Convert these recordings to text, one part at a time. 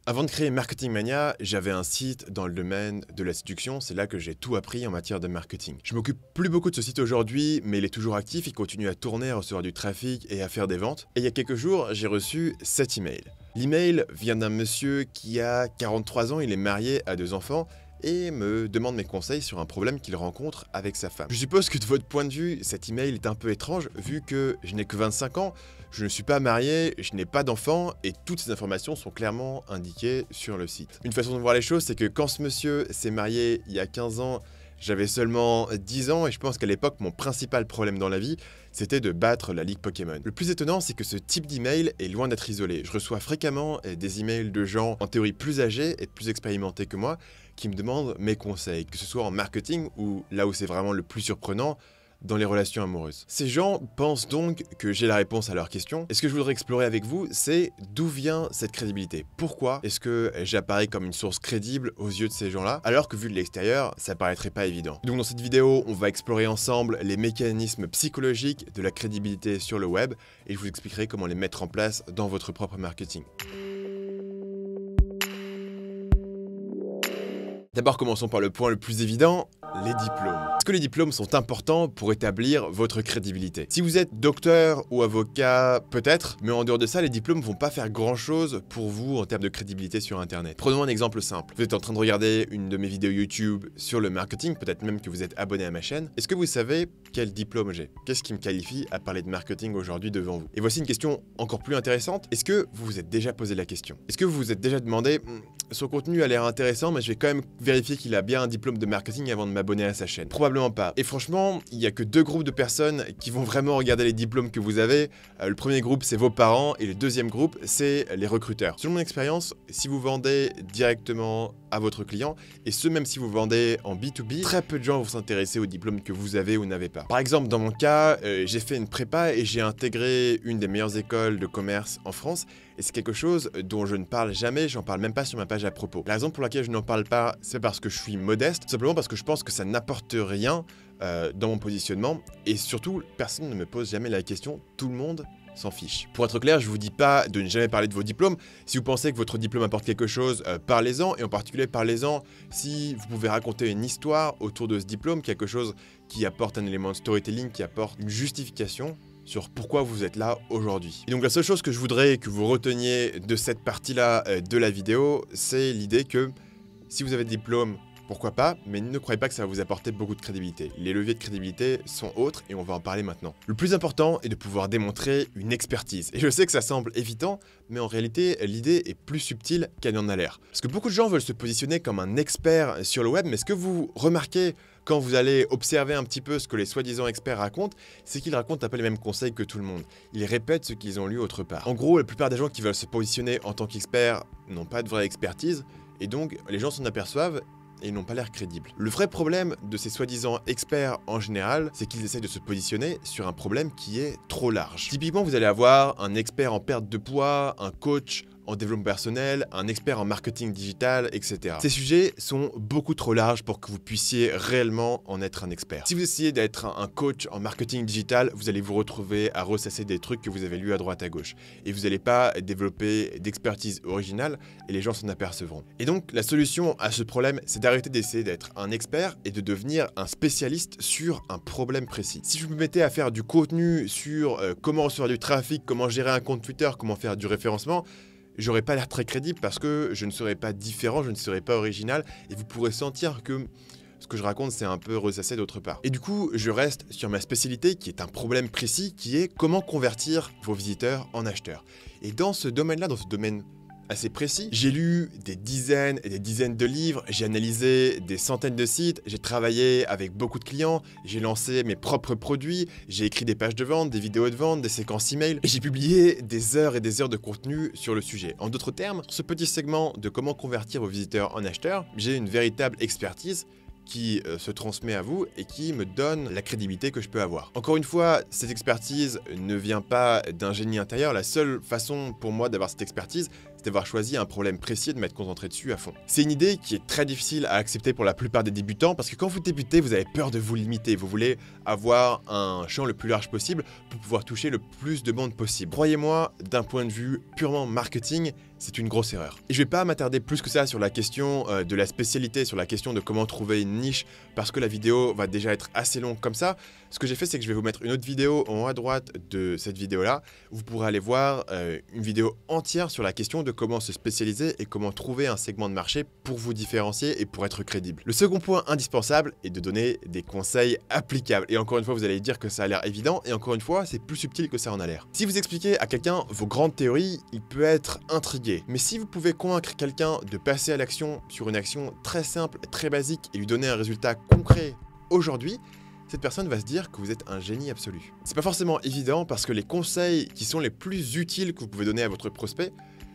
Avant de créer Marketing Mania, j'avais un site dans le domaine de la séduction, c'est là que j'ai tout appris en matière de marketing. Je m'occupe plus beaucoup de ce site aujourd'hui, mais il est toujours actif, il continue à tourner, à recevoir du trafic et à faire des ventes. Et il y a quelques jours, j'ai reçu cet email. L'email vient d'un monsieur qui a 43 ans, il est marié, a 2 enfants, et me demande mes conseils sur un problème qu'il rencontre avec sa femme. Je suppose que de votre point de vue, cet email est un peu étrange, vu que je n'ai que 25 ans, je ne suis pas marié, je n'ai pas d'enfant, et toutes ces informations sont clairement indiquées sur le site. Une façon de voir les choses, c'est que quand ce monsieur s'est marié il y a 15 ans, j'avais seulement 10 ans, et je pense qu'à l'époque, mon principal problème dans la vie, c'était de battre la Ligue Pokémon. Le plus étonnant, c'est que ce type d'email est loin d'être isolé. Je reçois fréquemment des emails de gens en théorie plus âgés et plus expérimentés que moi, qui me demandent mes conseils, que ce soit en marketing ou là où c'est vraiment le plus surprenant, dans les relations amoureuses. Ces gens pensent donc que j'ai la réponse à leurs questions. Et ce que je voudrais explorer avec vous, c'est d'où vient cette crédibilité. Pourquoi est-ce que j'apparais comme une source crédible aux yeux de ces gens-là, alors que vu de l'extérieur, ça paraîtrait pas évident. Donc dans cette vidéo, on va explorer ensemble les mécanismes psychologiques de la crédibilité sur le web, et je vous expliquerai comment les mettre en place dans votre propre marketing. D'abord, commençons par le point le plus évident, les diplômes. Est-ce que les diplômes sont importants pour établir votre crédibilité? Si vous êtes docteur ou avocat, peut-être, mais en dehors de ça, les diplômes vont pas faire grand-chose pour vous en termes de crédibilité sur Internet. Prenons un exemple simple. Vous êtes en train de regarder une de mes vidéos YouTube sur le marketing, peut-être même que vous êtes abonné à ma chaîne. Est-ce que vous savez quel diplôme j'ai? Qu'est-ce qui me qualifie à parler de marketing aujourd'hui devant vous? Et voici une question encore plus intéressante. Est-ce que vous vous êtes déjà posé la question? Est-ce que vous vous êtes déjà demandé son contenu a l'air intéressant, mais je vais quand même vérifier qu'il a bien un diplôme de marketing avant de m'abonner à sa chaîne? Probablement pas. Et franchement, il n'y a que 2 groupes de personnes qui vont vraiment regarder les diplômes que vous avez. Le premier groupe, c'est vos parents, et le deuxième groupe, c'est les recruteurs. Selon mon expérience, si vous vendez directement à votre client, et ce même si vous vendez en B2B, très peu de gens vont s'intéresser aux diplômes que vous avez ou n'avez pas. Par exemple, dans mon cas, j'ai fait une prépa et j'ai intégré une des meilleures écoles de commerce en France, et c'est quelque chose dont je ne parle jamais, j'en parle même pas sur ma page à propos. La raison pour laquelle je n'en parle pas, c'est parce que je suis modeste, simplement parce que je pense que ça n'apporte rien dans mon positionnement, et surtout, personne ne me pose jamais la question, tout le monde s'en fiche. Pour être clair, je vous dis pas de ne jamais parler de vos diplômes. Si vous pensez que votre diplôme apporte quelque chose, parlez-en, et en particulier parlez-en si vous pouvez raconter une histoire autour de ce diplôme, quelque chose qui apporte un élément de storytelling, qui apporte une justification sur pourquoi vous êtes là aujourd'hui. Et donc la seule chose que je voudrais que vous reteniez de cette partie-là de la vidéo, c'est l'idée que si vous avez des diplômes, pourquoi pas, mais ne croyez pas que ça va vous apporter beaucoup de crédibilité. Les leviers de crédibilité sont autres, et on va en parler maintenant. Le plus important est de pouvoir démontrer une expertise. Et je sais que ça semble évident, mais en réalité, l'idée est plus subtile qu'elle n'en a l'air. Parce que beaucoup de gens veulent se positionner comme un expert sur le web, mais ce que vous remarquez quand vous allez observer un petit peu ce que les soi-disant experts racontent, c'est qu'ils racontent un peu les mêmes conseils que tout le monde. Ils répètent ce qu'ils ont lu autre part. En gros, la plupart des gens qui veulent se positionner en tant qu'experts n'ont pas de vraie expertise, et donc les gens s'en aperçoivent et ils n'ont pas l'air crédibles. Le vrai problème de ces soi-disant experts en général, c'est qu'ils essaient de se positionner sur un problème qui est trop large. Typiquement, vous allez avoir un expert en perte de poids, un coach en développement personnel, un expert en marketing digital, etc. Ces sujets sont beaucoup trop larges pour que vous puissiez réellement en être un expert. Si vous essayez d'être un coach en marketing digital, vous allez vous retrouver à ressasser des trucs que vous avez lus à droite à gauche. Et vous n'allez pas développer d'expertise originale, et les gens s'en apercevront. Et donc, la solution à ce problème, c'est d'arrêter d'essayer d'être un expert et de devenir un spécialiste sur un problème précis. Si je me mettais à faire du contenu sur comment recevoir du trafic, comment gérer un compte Twitter, comment faire du référencement, j'aurais pas l'air très crédible parce que je ne serais pas différent, je ne serais pas original, et vous pourrez sentir que ce que je raconte, c'est un peu ressassé d'autre part. Et du coup, je reste sur ma spécialité qui est un problème précis, qui est comment convertir vos visiteurs en acheteurs. Et dans ce domaine-là, dans ce domaine assez précis, j'ai lu des dizaines et des dizaines de livres, j'ai analysé des centaines de sites, j'ai travaillé avec beaucoup de clients, j'ai lancé mes propres produits, j'ai écrit des pages de vente, des vidéos de vente, des séquences email, et j'ai publié des heures et des heures de contenu sur le sujet. En d'autres termes, sur ce petit segment de comment convertir vos visiteurs en acheteurs, j'ai une véritable expertise qui se transmet à vous et qui me donne la crédibilité que je peux avoir. Encore une fois, cette expertise ne vient pas d'un génie intérieur. La seule façon pour moi d'avoir cette expertise, c'est d'avoir choisi un problème précis et de m'être concentré dessus à fond. C'est une idée qui est très difficile à accepter pour la plupart des débutants parce que quand vous débutez, vous avez peur de vous limiter. Vous voulez avoir un champ le plus large possible pour pouvoir toucher le plus de monde possible. Croyez-moi, d'un point de vue purement marketing, c'est une grosse erreur. Et je vais pas m'attarder plus que ça sur la question de la spécialité, sur la question de comment trouver une niche, parce que la vidéo va déjà être assez longue comme ça. Ce que j'ai fait, c'est que je vais vous mettre une autre vidéo en haut à droite de cette vidéo-là. Vous pourrez aller voir une vidéo entière sur la question de comment se spécialiser et comment trouver un segment de marché pour vous différencier et pour être crédible. Le second point indispensable est de donner des conseils applicables. Et encore une fois, vous allez dire que ça a l'air évident, et encore une fois, c'est plus subtil que ça en a l'air. Si vous expliquez à quelqu'un vos grandes théories, il peut être intrigué. Mais si vous pouvez convaincre quelqu'un de passer à l'action sur une action très simple, très basique et lui donner un résultat concret aujourd'hui, cette personne va se dire que vous êtes un génie absolu. C'est pas forcément évident parce que les conseils qui sont les plus utiles que vous pouvez donner à votre prospect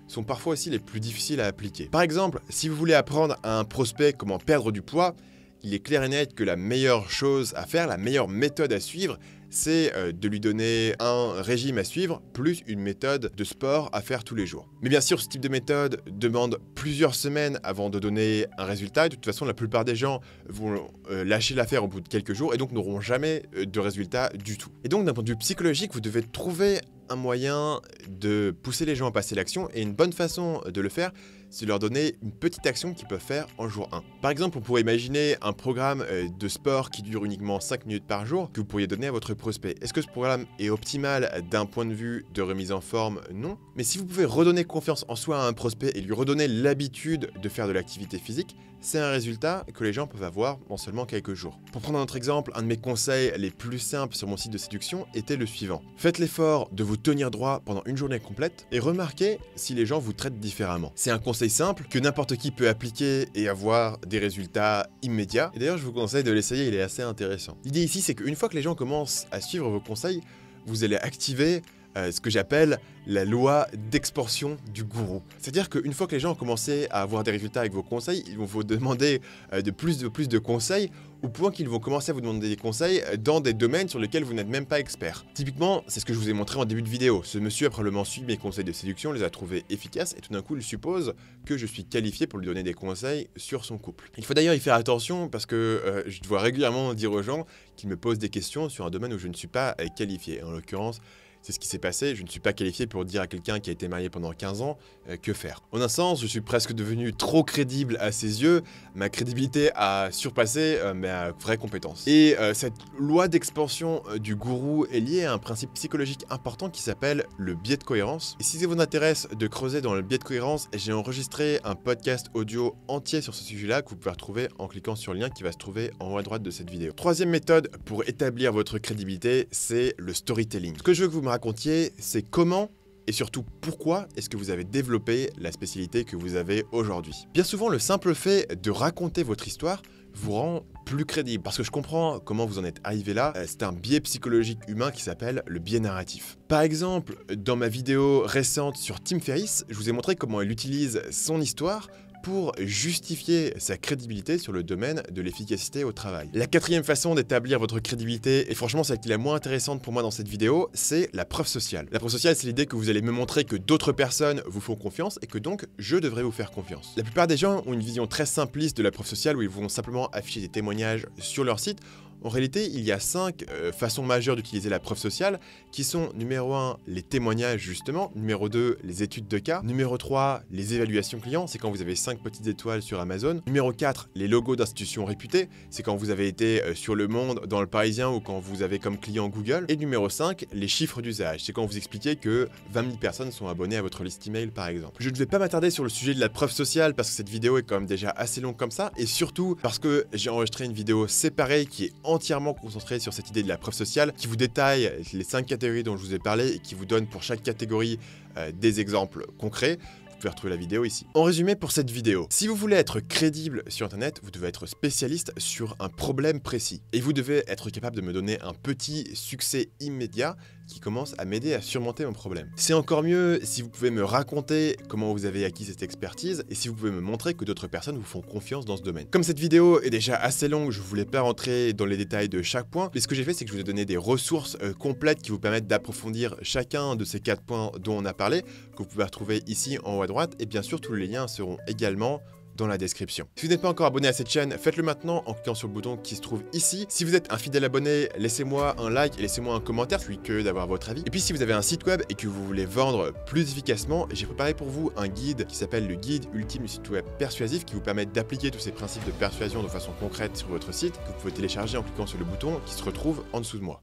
sont parfois aussi les plus difficiles à appliquer. Par exemple, si vous voulez apprendre à un prospect comment perdre du poids, il est clair et net que la meilleure chose à faire, la meilleure méthode à suivre, c'est de lui donner un régime à suivre, plus une méthode de sport à faire tous les jours. Mais bien sûr, ce type de méthode demande plusieurs semaines avant de donner un résultat. De toute façon, la plupart des gens vont lâcher l'affaire au bout de quelques jours et donc n'auront jamais de résultat du tout. Et donc, d'un point de vue psychologique, vous devez trouver un moyen de pousser les gens à passer l'action, et une bonne façon de le faire, c'est de leur donner une petite action qu'ils peuvent faire en jour 1. Par exemple, on pourrait imaginer un programme de sport qui dure uniquement 5 minutes par jour que vous pourriez donner à votre prospect. Est-ce que ce programme est optimal d'un point de vue de remise en forme? Non. Mais si vous pouvez redonner confiance en soi à un prospect et lui redonner l'habitude de faire de l'activité physique, c'est un résultat que les gens peuvent avoir en seulement quelques jours. Pour prendre un autre exemple, un de mes conseils les plus simples sur mon site de séduction était le suivant. Faites l'effort de vous tenir droit pendant une journée complète et remarquez si les gens vous traitent différemment. C'est un conseil simple que n'importe qui peut appliquer et avoir des résultats immédiats. Et d'ailleurs, je vous conseille de l'essayer, il est assez intéressant. L'idée ici, c'est qu'une fois que les gens commencent à suivre vos conseils, vous allez activer ce que j'appelle la loi d'expansion du gourou. C'est-à-dire qu'une fois que les gens ont commencé à avoir des résultats avec vos conseils, ils vont vous demander de plus de conseils, au point qu'ils vont commencer à vous demander des conseils dans des domaines sur lesquels vous n'êtes même pas expert. Typiquement, c'est ce que je vous ai montré en début de vidéo. Ce monsieur a probablement suivi mes conseils de séduction, les a trouvés efficaces, et tout d'un coup, il suppose que je suis qualifié pour lui donner des conseils sur son couple. Il faut d'ailleurs y faire attention parce que je dois régulièrement dire aux gens qu'ils me posent des questions sur un domaine où je ne suis pas qualifié. En l'occurrence, c'est ce qui s'est passé, je ne suis pas qualifié pour dire à quelqu'un qui a été marié pendant 15 ans que faire. En un sens, je suis presque devenu trop crédible à ses yeux, ma crédibilité a surpassé mes vraies compétences. Et cette loi d'expansion du gourou est liée à un principe psychologique important qui s'appelle le biais de cohérence. Et si ça vous intéresse de creuser dans le biais de cohérence, j'ai enregistré un podcast audio entier sur ce sujet-là que vous pouvez retrouver en cliquant sur le lien qui va se trouver en haut à droite de cette vidéo. Troisième méthode pour établir votre crédibilité, c'est le storytelling. Ce que je veux que vous me racontiez, c'est comment et surtout pourquoi est-ce que vous avez développé la spécialité que vous avez aujourd'hui. Bien souvent, le simple fait de raconter votre histoire vous rend plus crédible, parce que je comprends comment vous en êtes arrivé là. C'est un biais psychologique humain qui s'appelle le biais narratif. Par exemple, dans ma vidéo récente sur Tim Ferriss, je vous ai montré comment il utilise son histoire pour justifier sa crédibilité sur le domaine de l'efficacité au travail. La quatrième façon d'établir votre crédibilité, et franchement celle qui est la moins intéressante pour moi dans cette vidéo, c'est la preuve sociale. La preuve sociale, c'est l'idée que vous allez me montrer que d'autres personnes vous font confiance et que donc je devrais vous faire confiance. La plupart des gens ont une vision très simpliste de la preuve sociale où ils vont simplement afficher des témoignages sur leur site. En réalité, il y a 5 façons majeures d'utiliser la preuve sociale qui sont numéro 1, les témoignages justement, numéro 2, les études de cas, numéro 3, les évaluations clients, c'est quand vous avez 5 petites étoiles sur Amazon, numéro 4, les logos d'institutions réputées, c'est quand vous avez été sur Le Monde, dans Le Parisien ou quand vous avez comme client Google, et numéro 5, les chiffres d'usage, c'est quand vous expliquez que 20 000 personnes sont abonnées à votre liste email par exemple. Je ne vais pas m'attarder sur le sujet de la preuve sociale parce que cette vidéo est quand même déjà assez longue comme ça, et surtout parce que j'ai enregistré une vidéo séparée qui est entièrement concentrée sur cette idée de la preuve sociale, qui vous détaille les 5 catégories dont je vous ai parlé et qui vous donne pour chaque catégorie des exemples concrets. Vous pouvez retrouver la vidéo ici. En résumé pour cette vidéo, si vous voulez être crédible sur internet, vous devez être spécialiste sur un problème précis. Et vous devez être capable de me donner un petit succès immédiat qui commence à m'aider à surmonter mon problème. C'est encore mieux si vous pouvez me raconter comment vous avez acquis cette expertise et si vous pouvez me montrer que d'autres personnes vous font confiance dans ce domaine. Comme cette vidéo est déjà assez longue, je voulais pas rentrer dans les détails de chaque point, mais ce que j'ai fait, c'est que je vous ai donné des ressources complètes qui vous permettent d'approfondir chacun de ces 4 points dont on a parlé, que vous pouvez retrouver ici en haut à droite, et bien sûr tous les liens seront également dans la description. Si vous n'êtes pas encore abonné à cette chaîne, faites-le maintenant en cliquant sur le bouton qui se trouve ici. Si vous êtes un fidèle abonné, laissez-moi un like et laissez-moi un commentaire, je suis curieux d'avoir votre avis. Et puis si vous avez un site web et que vous voulez vendre plus efficacement, j'ai préparé pour vous un guide qui s'appelle le guide ultime du site web persuasif qui vous permet d'appliquer tous ces principes de persuasion de façon concrète sur votre site, que vous pouvez télécharger en cliquant sur le bouton qui se retrouve en dessous de moi.